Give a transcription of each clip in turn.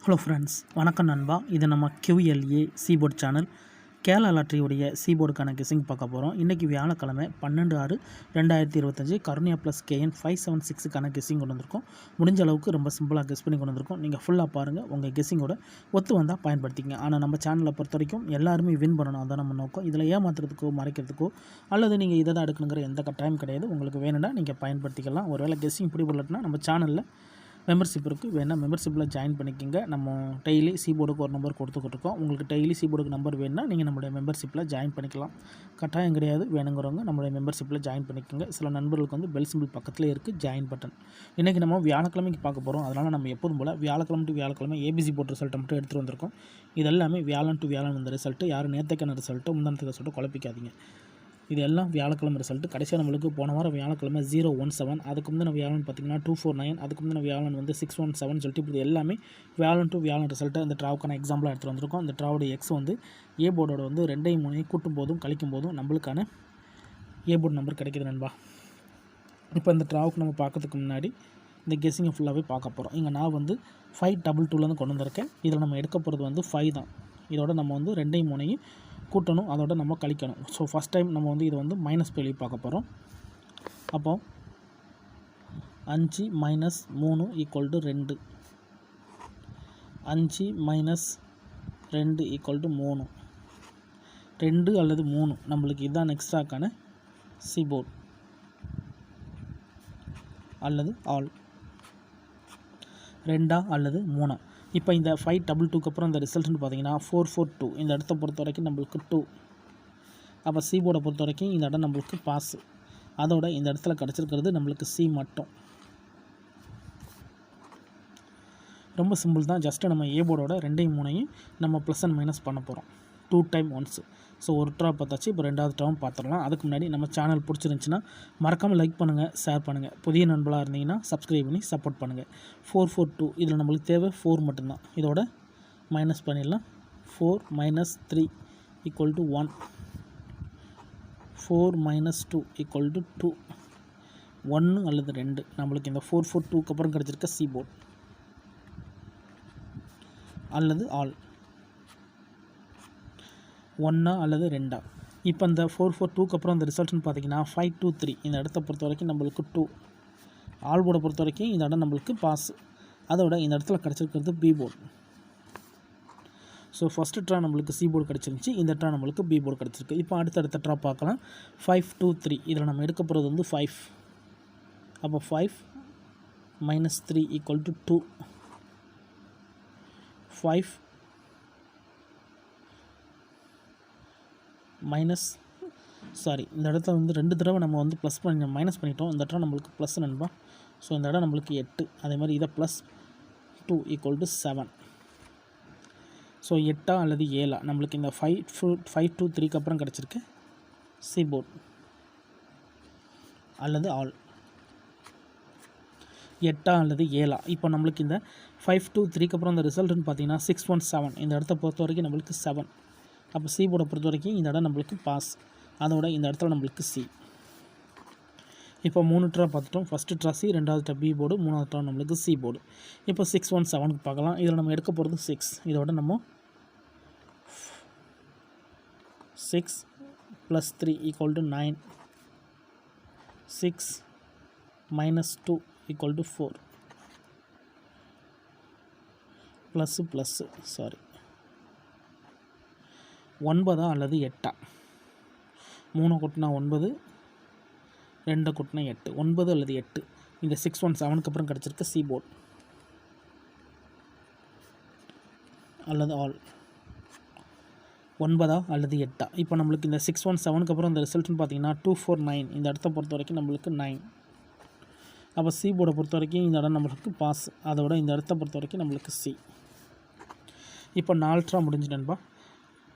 Hello friends, வணக்கம் நண்பா. இது நம்ம QLA சீபோர்ட் சேனல். கேரளா லாட்ரியுடைய சீபோர்டுக்கான கெஸிங் பார்க்க போகிறோம். இன்றைக்கி வியாழக்கிழமை 12/6/2025 கருணியா ப்ளஸ் KN 576க்கான கெஸிங் கொண்டு வந்திருக்கோம். முடிஞ்ச அளவுக்கு ரொம்ப சிம்பிளாக கெஸ் பண்ணி கொண்டு வந்திருக்கோம். நீங்கள் ஃபுல்லாக பாருங்கள், உங்கள் கெஸிங்கோட ஒத்து வந்தால் பயன்படுத்திங்க. ஆனால் நம்ம சேனலை பொறுத்த வரைக்கும் எல்லாருமே வின் பண்ணணும், அதான் நம்ம நோக்கம். இதில் ஏமாற்றுறதுக்கோ மறைக்கிறதுக்கோ அல்லது நீங்கள் இதை தான் எடுக்கணுங்கிற எந்த கட்டாயம் கிடையாது. உங்களுக்கு வேணும்னா நீங்கள் பயன்படுத்திக்கலாம். ஒருவேளை கெஸிங் பிடிபடலன்னா நம்ம சேனலில் மெம்பர்ஷிப் இருக்குது, வேணால் மெம்பர்ஷிப்பில் ஜாயின் பண்ணிக்கோங்க. நம்ம டெய்லி சீபோர்டுக்கு ஒரு நம்பர் கொடுத்துக்கிட்டுருக்கோம். உங்களுக்கு டெய்லி சீபோர்டுக்கு நம்பர் வேணுன்னா நீங்கள் நம்மளுடைய மெம்பர்ஷிப்பில் ஜாயின் பண்ணிக்கலாம். கட்டாயம் கிடையாது, வேணுங்கிறவங்க நம்மளுடைய மெம்பர்ஷிப்பில் ஜாயின் பண்ணிக்கோங்க. சில நண்பர்களுக்கு வந்து பெல் சிம்பிள் பக்கத்தில் இருக்குது ஜாயின் பட்டன். இன்றைக்கி நம்ம வியாழக்கிழமைக்கு பார்க்க போகிறோம். அதனால் நம்ம எப்போதும் போல் வியாழக்கிழமை டு வியாழக்கிழமை ABC போர்ட் ரிசல்ட்டை மட்டும் எடுத்துகிட்டு வந்திருக்கோம். இதெல்லாமே வியாழன் டு வியாழன் வந்த ரிசல்ட்டு. யாரும் நேற்றுக்கான ரிசல்ட்டு முந்தானத்துக்கு ரிசல்ட்டு குழப்பிக்காதீங்க. இது எல்லாம் வியாழக்கிழமை ரிசல்ட்டு. கடைசியாக நம்மளுக்கு போன வாரம் வியாழக்கிழமை 017, அதுக்கு முந்தின வியாழன் பார்த்திங்கன்னா 249, அதுக்கு முந்தின வியாழன் வந்து 617 சொல்லிட்டு இப்படி எல்லாமே வியாழன் டு வியாழன் ரிசல்ட்டு இந்த ட்ராவுக்கான எக்ஸாம்பிளாக எடுத்துகிட்டு வந்திருக்கோம். இந்த ட்ராவோட எக்ஸ் வந்து ஏ போர்டோட வந்து 2 3 கூட்டும் போதும் கழிக்கும் போதும் நம்மளுக்கான ஏ போர்டு நம்பர் கிடைக்கிது நண்பா. இப்போ இந்த ட்ராவுக்கு நம்ம பார்க்கறதுக்கு முன்னாடி இந்த கெஸிங்கை ஃபுல்லாகவே பார்க்க போகிறோம். இங்கே நான் வந்து 522 கொண்டு வந்திருக்கேன். இதில் நம்ம எடுக்க போகிறது வந்து 5 தான். இதோட நம்ம வந்து 2 3 கூட்டணும், அதோட நம்ம கழிக்கணும். ஸோ ஃபஸ்ட் டைம் நம்ம வந்து இதை வந்து மைனஸ் வேல்யூ பார்க்க போகிறோம். அப்போது 5 - 3 = 2, 5 - 2 = 3, 2 அல்லது 3 நம்மளுக்கு இதுதான் எக்ஸ்ட்ராக்கான சீபோர்ட் அல்லது ஆல், 2 அல்லது 3. இப்போ இந்த 522க்கு அப்புறம் இந்த ரிசல்ட்னு பார்த்தீங்கன்னா 442. இந்த இடத்த பொறுத்த வரைக்கும் நம்மளுக்கு 2. அப்போ சி போர்டை பொறுத்த வரைக்கும் இந்த இடம் நம்மளுக்கு பாஸ். அதோட இந்த இடத்துல கிடச்சிருக்கிறது நம்மளுக்கு சி மட்டும். ரொம்ப சிம்பிள் தான். ஜஸ்ட்டு நம்ம ஏ போர்டோட 2 3 நம்ம ப்ளஸ் அண்ட் மைனஸ் பண்ண போகிறோம் 2 டைம் ஒன்ஸ். ஸோ ஒரு ட்ரா பார்த்தாச்சு. இப்போ ரெண்டாவது ட்ராவும் பார்த்துடலாம். அதுக்கு முன்னாடி நம்ம சேனல் பிடிச்சிருந்துச்சின்னா மறக்காமல் லைக் பண்ணுங்கள், ஷேர் பண்ணுங்கள். புதிய நண்பர்களாக இருந்தீங்கன்னா சப்ஸ்கிரைப் பண்ணி சப்போர்ட் பண்ணுங்கள். 442 இதில் நம்மளுக்கு தேவை 4 மட்டும்தான். இதோட மைனஸ் பண்ணிடலாம். 4 - 3 = 1, 4 - 2 = 2, 1 அல்லது 2 நம்மளுக்கு இந்த 442க்கு அப்புறம் கிடச்சிருக்க சி போர்ட் அல்லது ஆல், 1 அல்லது 2. இப்போ இந்த 442க்கு அப்புறம் இந்த ரிசல்ட்னு பார்த்தீங்கன்னா 523. இந்த இடத்த பொறுத்த வரைக்கும் நம்மளுக்கு 2. ஆல் போர்டை பொறுத்த வரைக்கும் இந்த இடம் நம்மளுக்கு பாஸ். அதோட இந்த இடத்துல கிடச்சிருக்கிறது B board. So first draw நம்மளுக்கு சி போர்டு கிடச்சிருந்துச்சி, இந்த ட்ரா நம்மளுக்கு பி போர்டு கிடச்சிருக்கு. இப்போ அடுத்த ட்ரா பார்க்கலாம். 523 இதில் நம்ம எடுக்க போகிறது வந்து 5. அப்போ 5 - 3 = 2, 5 இந்த இடத்துல வந்து 2 தடவை நம்ம வந்து ப்ளஸ் பண்ணி மைனஸ் பண்ணிட்டோம். இந்த இடம் நம்மளுக்கு ப்ளஸ் நண்பா. ஸோ இந்த இடம் நம்மளுக்கு 8. அதே மாதிரி இதை ப்ளஸ் 2 = 7. ஸோ 8 அல்லது 7 நம்மளுக்கு இந்த 523க்கு அப்புறம் கிடச்சிருக்கு சி போர்ட் அல்லது ஆல், 8 அல்லது 7. இப்போ நம்மளுக்கு இந்த 523க்கு அப்புறம் இந்த ரிசல்ட்னு பார்த்தீங்கன்னா 617. இந்த இடத்த பொறுத்த வரைக்கும் நம்மளுக்கு 7. அப்போ சி போர்டை பொறுத்த வரைக்கும் இந்த இடம் நம்மளுக்கு பாஸ். அதோட இந்த இடத்துல நம்மளுக்கு சி. இப்போ 3 ட்ரா பார்த்துட்டோம். ஃபஸ்ட்டு ட்ரா சி, ரெண்டாவது ட்ரா பி போர்டு, மூணாவது ட்ரா நம்மளுக்கு சி போர்டு. இப்போ 617க்கு பார்க்கலாம். இதில் நம்ம எடுக்க போகிறது 6. இதோட நம்ம 6 + 3 = 9, 6 - 2 = 4, ப்ளஸ்ஸு 9 அல்லது 8. 3 கூட்டினா 9, 2 கூட்டினா 8, 9 அல்லது 8. இந்த 617க்கு அப்புறம் கிடச்சிருக்க சி போர்ட் அல்லது ஆல், 9 அல்லது 8. இப்போ நம்மளுக்கு இந்த 617க்கு அப்புறம் இந்த ரிசல்ட்னு பார்த்தீங்கன்னா 249. இந்த இடத்த பொறுத்த வரைக்கும் நம்மளுக்கு 9. அப்போ சி போர்டை பொறுத்த வரைக்கும் இந்த இடம் நம்மளுக்கு பாஸ். அதோட இந்த இடத்த பொறுத்த வரைக்கும் நம்மளுக்கு சி. இப்போ 4 ட்ரா முடிஞ்சு நண்பா.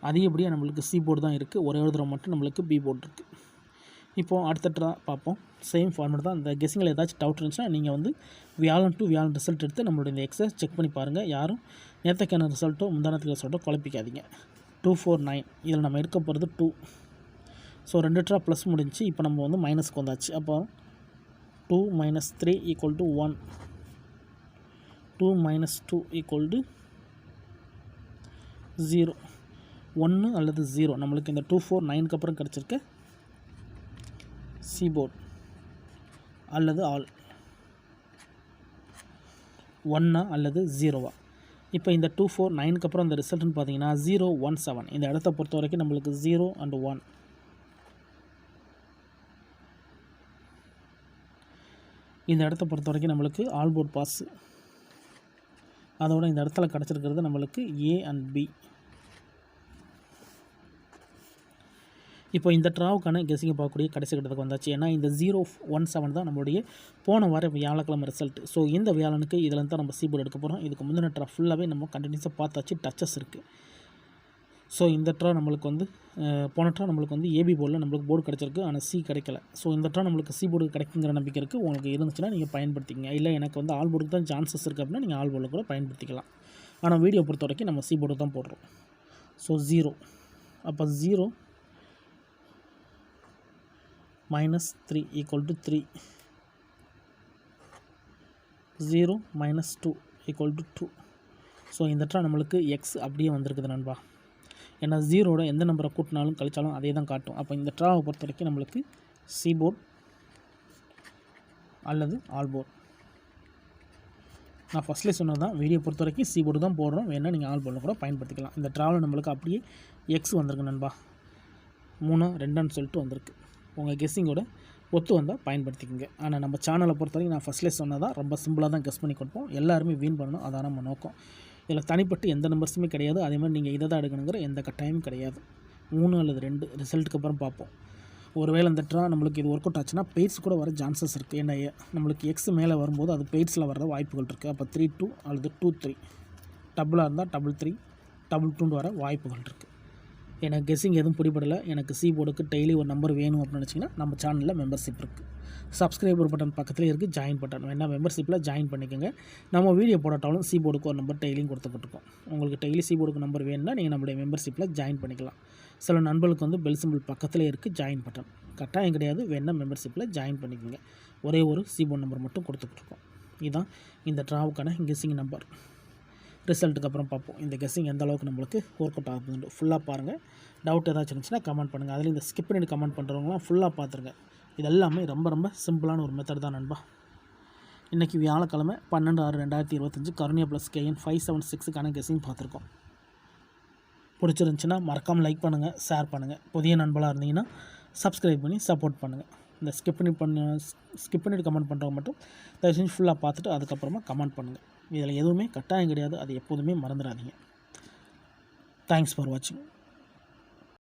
அதிகப்படியாக நம்மளுக்கு சி போர்டு தான் இருக்குது. ஒரே ஒரு தடவை மட்டும் நம்மளுக்கு பி போர்டு இருக்குது. இப்போது அடுத்த ட்ரா பார்ப்போம். சேம் ஃபார்மேட் தான். இந்த கெஸிங்கில் ஏதாச்சும் டவுட் இருந்துச்சுன்னா நீங்கள் வந்து வியாழன் டு வியாழன் ரிசல்ட் எடுத்து நம்மளுடைய இந்த எக்ஸை செக் பண்ணி பாருங்கள். யாரும் நேற்றுக்கான ரிசல்ட்டோ முந்தானத்துக்கு ரிசல்ட்டோ குழப்பிக்காதீங்க. 249 இதில் நம்ம எடுக்க போகிறது 2. ஸோ 2 ட்ரா ப்ளஸ் முடிஞ்சு. இப்போ நம்ம வந்து மைனஸ்க்கு வந்தாச்சு. அப்போ 2 - 3 = 1, 2 - 2 = 0 1 அல்லது 0 நம்மளுக்கு இந்த 249க்கு அப்புறம் கிடச்சிருக்க சி போர்டு அல்லது ஆல் 1 அல்லது 0. இப்போ இந்த 249க்கு அப்புறம் அந்த ரிசல்ட்னு பார்த்தீங்கன்னா 017. இந்த இடத்த பொறுத்த வரைக்கும் நம்மளுக்கு 0 and 1. இந்த இடத்த பொறுத்த வரைக்கும் நம்மளுக்கு ஆல் போர்ட் பாஸ். அதோட இந்த இடத்துல கிடச்சிருக்கிறது நம்மளுக்கு ஏ அண்ட் பி. இப்போ இந்த ட்ராவுக்கான கெஸிங்கை பார்க்கக்கூடிய கடைசி கட்டத்துக்கு வந்தாச்சு. ஏன்னா இந்த 017 தான் நம்மளுடைய போன வார வியாழக்கிழமை ரிசல்ட். ஸோ இந்த வியாழனுக்கு இதில் தான் நம்ம சி போர்டு எடுக்க போகிறோம். இதுக்கு முந்தின ட்ரா ஃபுல்லாகவே நம்ம கண்டினியூஸாக பார்த்தாச்சு, டச்சஸ் இருக்குது. ஸோ இந்த ட்ரா நம்மளுக்கு வந்து போன ட்ரா நம்மளுக்கு வந்து ஏபி போர்டில் நம்மளுக்கு போர்டு கிடச்சிருக்கு, ஆனால் சி கிடைக்கல. ஸோ இந்த ட்ரா நம்மளுக்கு சி போர்டு கிடைக்குங்கிற நம்பிக்கை இருக்குது. உங்களுக்கு இருந்துச்சுன்னா நீங்கள் பயன்படுத்திக்கங்க. இல்லை எனக்கு வந்து ஆல் போர்டுக்கு தான் சான்சஸ் இருக்குது அப்படின்னா நீங்கள் ஆல் போர்டில் கூட பயன்படுத்திக்கலாம். ஆனால் வீடியோ பொறுத்த வரைக்கும் நம்ம சி போர்டு தான் போடுறோம். ஸோ 0 அப்போ 0 -3 = 3. 0 - 2 = 2. ஸோ இந்த ட்ரா நம்மளுக்கு எக்ஸ் அப்படியே வந்திருக்குது நண்பா. ஏன்னா 0வோட எந்த நம்பரை கூட்டினாலும் கழிச்சாலும் அதே தான் காட்டும். அப்போ இந்த ட்ராவை பொறுத்த வரைக்கும் நம்மளுக்கு சி போர்டு அல்லது ஆல் போர்டு. நான் ஃபஸ்ட்லேயே சொன்னது தான், வீடியோ பொறுத்த வரைக்கும் சி போர்டு தான் போடுறோம். வேணால் நீங்கள் ஆல் போர்டில் கூட பயன்படுத்திக்கலாம். இந்த ட்ராவில் நம்மளுக்கு அப்படியே எக்ஸ் வந்திருக்கு நண்பா. 3 2ன்னு சொல்லிட்டு வந்திருக்கு. உங்கள் கெஸ்ஸிங்கோட ஒத்து வந்தால் பயன்படுத்திக்கோங்க. ஆனால் நம்ம சேனலை பொறுத்த வரைக்கும் நான் ஃபஸ்ட்லேயே சொன்னதான் ரொம்ப சிம்பிளாக தான் கெஸ் பண்ணி கொடுப்போம். எல்லாருமே வின் பண்ணணும், அதான் நம்ம நோக்கம். இதில் தனிப்பட்டு எந்த நம்பர்ஸுமே கிடையாது. அதே மாதிரி நீங்கள் இதை தான் எடுக்கணுங்கிற எந்த கட்டாயமும் கிடையாது. 3 அல்லது 2 ரிசல்ட்டுக்கு அப்புறம் பார்ப்போம். ஒருவேளை இந்த ட்ரா நம்மளுக்கு இது ஒர்க் அவுட் ஆச்சுன்னா பெய்ட்ஸ் கூட வர சான்சஸ் இருக்குது. ஏன்னா நம்மளுக்கு எக்ஸ் மேலே வரும்போது அது பெய்ட்ஸில் வர வாய்ப்புகள் இருக்குது. அப்போ 3-2 அல்லது 2-3 டபுளாக இருந்தால் 3-3 2-2 வர வாய்ப்புகள் இருக்குது. எனக்கு கெஸ்ஸிங் எதுவும் பிடிபடலை, எனக்கு சி போர்டுக்கு டெய்லி ஒரு நம்பர் வேணும் அப்படின்னு நினச்சிங்கன்னா நம்ம சேனலில் மெம்பர்ஷிப் இருக்குது. சப்ஸ்கிரைபர் பட்டன் பக்கத்துலேயே இருக்குது ஜாயின் பட்டன். வேணால் மெம்பர்ஷிப்பில் ஜாயின் பண்ணிக்கோங்க. நம்ம வீடியோ போடாட்டாலும் சி போர்டுக்கு ஒரு நம்பர் டெய்லியும் கொடுத்துக்கிட்டுருக்கோம். உங்களுக்கு டெய்லி சி போர்டுக்கு நம்பர் வேணும்னா நீங்கள் நம்மளுடைய மெம்பர்ஷிப்பில் ஜாயின் பண்ணிக்கலாம். சில நண்பர்களுக்கு வந்து பெல் சிம்பிள் பக்கத்துலேயே இருக்குது ஜாயின் பட்டன். கட்டாயம் கிடையாது, வேணால் மெம்பர்ஷிப்பில் ஜாயின் பண்ணிக்கோங்க. ஒரே ஒரு சி போர்டு நம்பர் மட்டும் கொடுத்துக்கிட்டுருக்கோம். இதுதான் இந்த ட்ராவுக்கான கெஸ்ஸிங் நம்பர். ரிசல்ட்டுக்கு அப்புறம் பார்ப்போம் இந்த கெஸ்ஸிங் எந்த அளவுக்கு நம்மளுக்கு ஒர்க் அவுட் ஆகுதுன்னு. ஃபுல்லாக பாருங்கள். டவுட் ஏதாச்சும் இருந்துச்சுன்னா கமெண்ட் பண்ணுங்கள். அதில் இந்த ஸ்கிப் பண்ணிட்டு கமெண்ட் பண்ணுறவங்களாம் ஃபுல்லாக பார்த்துருங்க. இது எல்லாமே ரொம்ப ரொம்ப சிம்பிளான ஒரு மெத்தட் தான் நண்பா. இன்றைக்கி வியாழக்கிழமை 12/6/2025 கருணியா ப்ளஸ் கேஎன் 576க்கான கெஸ்ஸிங் பார்த்துருக்கோம். பிடிச்சிருந்துச்சின்னா மறக்காமல் லைக் பண்ணுங்கள், ஷேர் பண்ணுங்கள். புதிய நண்பர்களாக இருந்தீங்கன்னா சப்ஸ்கிரைப் பண்ணி சப்போர்ட் பண்ணுங்கள். இந்த ஸ்கிப் பண்ணிட்டு கமெண்ட் பண்ணுறவங்க மட்டும் தயவு செஞ்சு ஃபுல்லாக பார்த்துட்டு அதுக்கப்புறமா கமெண்ட் பண்ணுங்கள். இதில் எதுவுமே கட்டாயம் கிடையாது, அது எப்போதுமே மறந்துடாதீங்க. தேங்க்ஸ் ஃபார் வாட்சிங்.